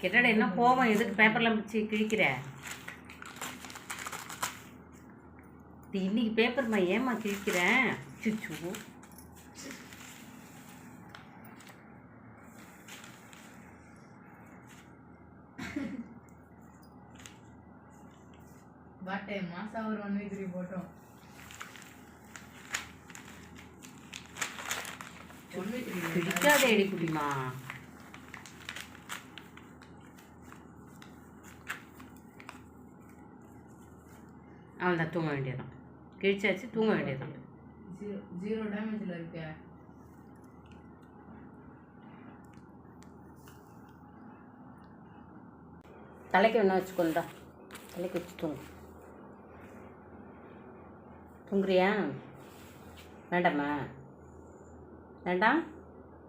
கெட்டட என்ன கோவம்? எதுக்கு பேப்பர்லாம் பிடிச்சி கிழிக்கிற? இன்னைக்கு பேப்பர்மா ஏம்மா கிழிக்கிறேன்? சுச்சு பட்டே மாசம் ஒரு 1 week போட்டோம். 1 week பிடிக்காதே எடி குட்டிமா. அவள்தான் தூங்க வேண்டியதான். கிழிச்சாச்சு, தூங்க வேண்டியதான். 0 டேமேஜ்ல இருக்க. தலைக்கு வேணா வச்சுக்கொண்டா. தலைக்கு வச்சு தூங்கு. தூங்குறியா? வேண்டாமா? வேண்டாம்.